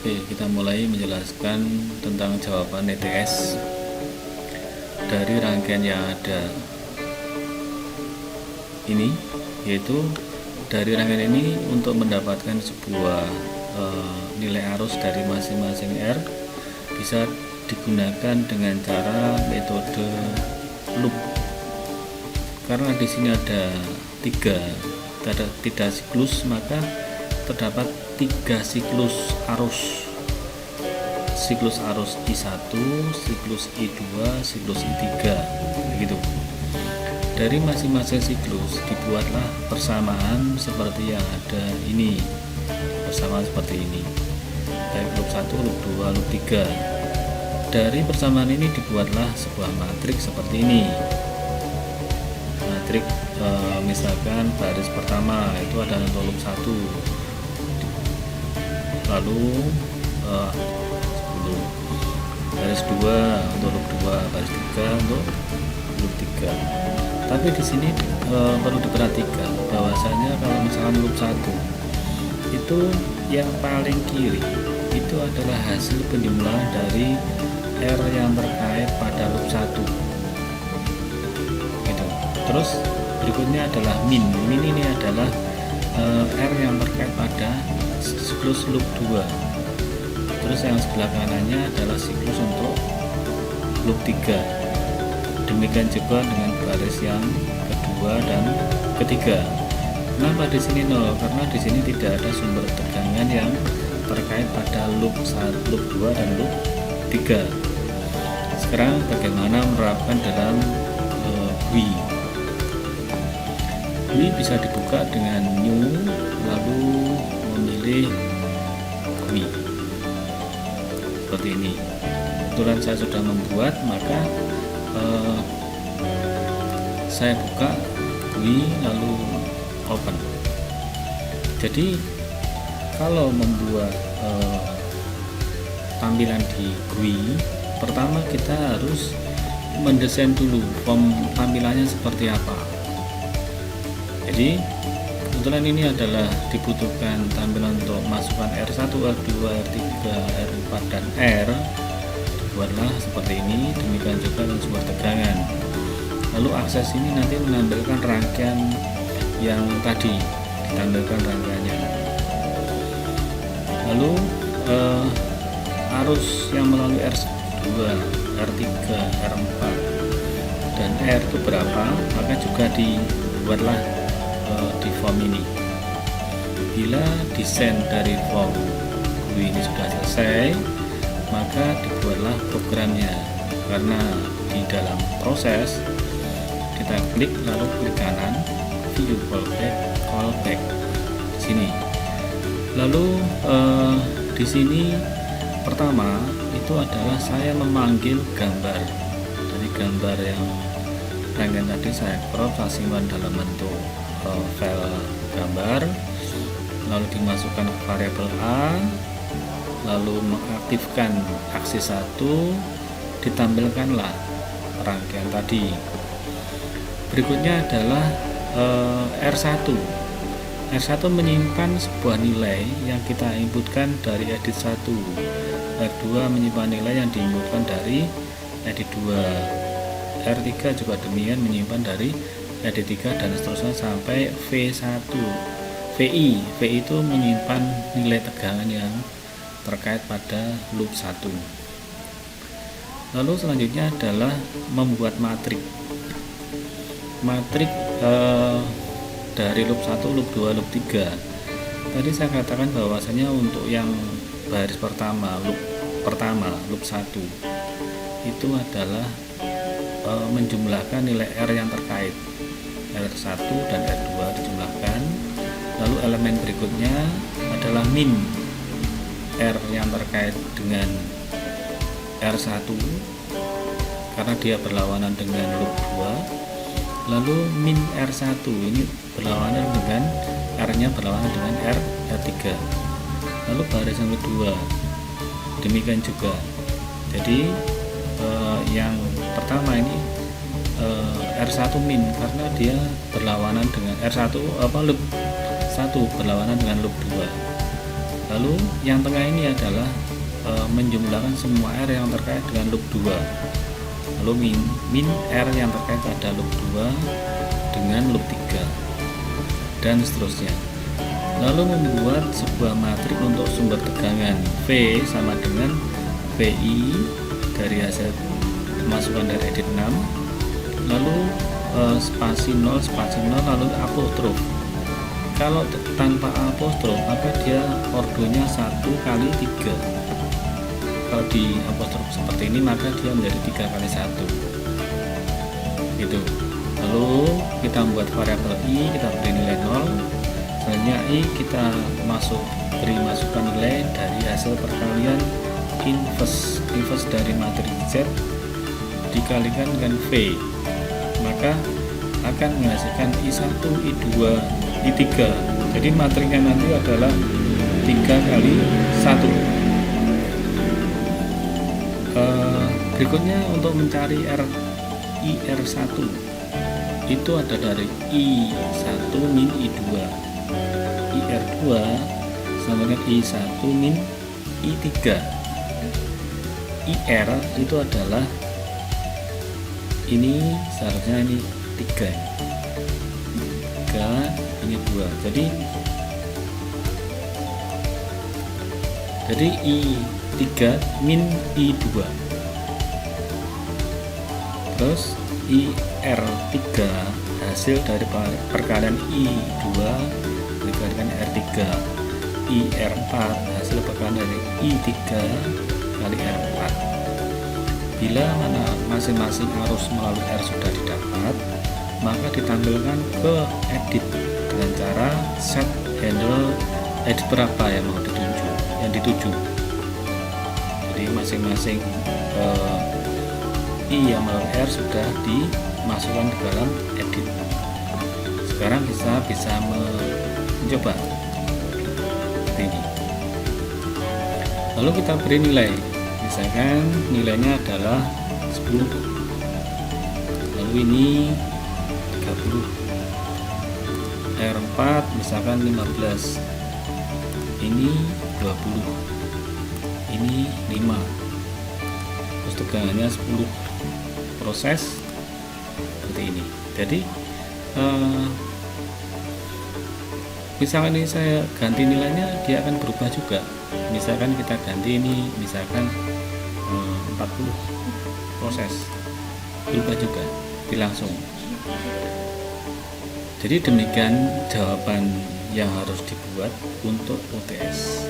Oke, kita mulai menjelaskan tentang jawaban ETS dari rangkaian yang ada ini, yaitu dari rangkaian ini untuk mendapatkan sebuah nilai arus dari masing-masing R bisa digunakan dengan cara metode loop. Karena di sini ada tidak siklus, maka terdapat 3 siklus arus I1, siklus I2, siklus I3 begitu. Dari masing-masing siklus dibuatlah persamaan seperti yang ada ini, persamaan seperti ini, baik loop 1, loop 2, loop 3. Dari persamaan ini dibuatlah sebuah matriks seperti ini. Matriks misalkan baris pertama itu adalah untuk loop 1, lalu 10, baris 2 untuk loop 2, baris 3 untuk loop 3. Tapi di sini perlu diperhatikan bahwasanya kalau misalkan loop 1 itu yang paling kiri itu adalah hasil penjumlahan dari R yang terkait pada loop 1 gitu. Terus berikutnya adalah min ini adalah R yang terkait pada siklus loop 2. Terus yang sebelah kanannya adalah siklus untuk loop 3. Demikian juga dengan baris yang kedua dan ketiga. Kenapa di sini 0? Karena di sini tidak ada sumber tegangan yang terkait pada loop 1, loop 2 dan loop 3. Sekarang bagaimana menerapkan dalam GUI? GUI bisa dibuka dengan new lalu memilih GUI seperti ini. Kebetulan saya sudah membuat, maka saya buka GUI lalu open. Jadi kalau membuat tampilan di GUI, pertama kita harus mendesain dulu form tampilannya seperti apa. Jadi kebetulan ini adalah dibutuhkan tampilan untuk masukkan R1, R2, R3, R4 dan R. Buatlah seperti ini. Demikian juga dengan sumber tegangan. Lalu akses ini nanti menampilkan rangkaian yang tadi ditampilkan rangkaiannya. Lalu arus yang melalui R2, R3, R4 dan R itu berapa, maka juga dibuatlah di form ini. Bila desain dari form GUI ini sudah selesai, maka dibuatlah programnya. Karena di dalam proses kita klik lalu klik kanan view callback di sini. Lalu di sini pertama itu adalah saya memanggil gambar. Jadi gambar yang rangkaian tadi saya crop, saya simpan dalam bentuk file gambar, lalu dimasukkan ke variabel A, lalu mengaktifkan aksis 1, ditampilkanlah rangkaian tadi. Berikutnya adalah R1. R1 menyimpan sebuah nilai yang kita inputkan dari edit 1. R2 menyimpan nilai yang diinputkan dari edit 2. R3 juga demikian menyimpan dari edit 3 dan seterusnya sampai V1. VI itu menyimpan nilai tegangan yang terkait pada loop 1. Lalu selanjutnya adalah membuat matriks dari loop 1, loop 2, loop 3. Tadi saya katakan bahwasanya untuk yang baris pertama loop 1 itu adalah menjumlahkan nilai R yang terkait, R1 dan R2 dijumlahkan. Lalu elemen berikutnya adalah min R yang terkait dengan R1 karena dia berlawanan dengan loop 2. Lalu min R1 ini berlawanan dengan R-nya berlawanan dengan R3. Lalu baris yang kedua demikian juga. Jadi yang pertama ini R1 min karena dia berlawanan dengan R1 loop 1 berlawanan dengan loop 2. Lalu yang tengah ini adalah menjumlahkan semua R yang terkait dengan loop 2. Lalu min R yang terkait pada loop 2 dengan loop 3 dan seterusnya. Lalu membuat sebuah matriks untuk sumber tegangan V sama dengan VI dari hasil masukan dari edit 6. Lalu spasi 0 lalu apostrof. Kalau tanpa apostrof maka dia ordonya 1 kali 3. Kalau di apostrof seperti ini maka dia menjadi 3 kali 1 gitu. Lalu kita membuat variabel I, kita beri nilai 0. Selanjutnya I kita beri masukkan nilai dari hasil perkalian inverse dari matriks Z dikalikan dengan V, maka akan menghasilkan I1, I2, I3. Jadi matriksnya nanti adalah 3 kali 1. Berikutnya untuk mencari IR1 itu ada dari I1 min I2. IR2 sama dengan I1 min I3. IR itu adalah ini seharusnya ini 3, ini 2. Jadi I3 min I2. Terus IR3 hasil dari perkalian I2 dikalikan R3. IR4 hasil perkalian dari I3 kali R4. Bila mana masing-masing arus melalui R sudah didapat, maka ditampilkan ke edit dengan cara set handle edit berapa yang mau dituju. Jadi masing-masing I yang melalui R sudah dimasukkan ke dalam edit. Sekarang kita bisa mencoba seperti ini. Lalu kita beri nilai, misalkan nilainya adalah 10, lalu ini 30, R4 misalkan 15, ini 20, ini 5, terus tegangannya 10. Proses seperti ini. Jadi misalkan ini saya ganti nilainya, dia akan berubah juga. Misalkan kita ganti ini misalkan 40, proses berubah juga langsung. Jadi demikian jawaban yang harus dibuat untuk UTS.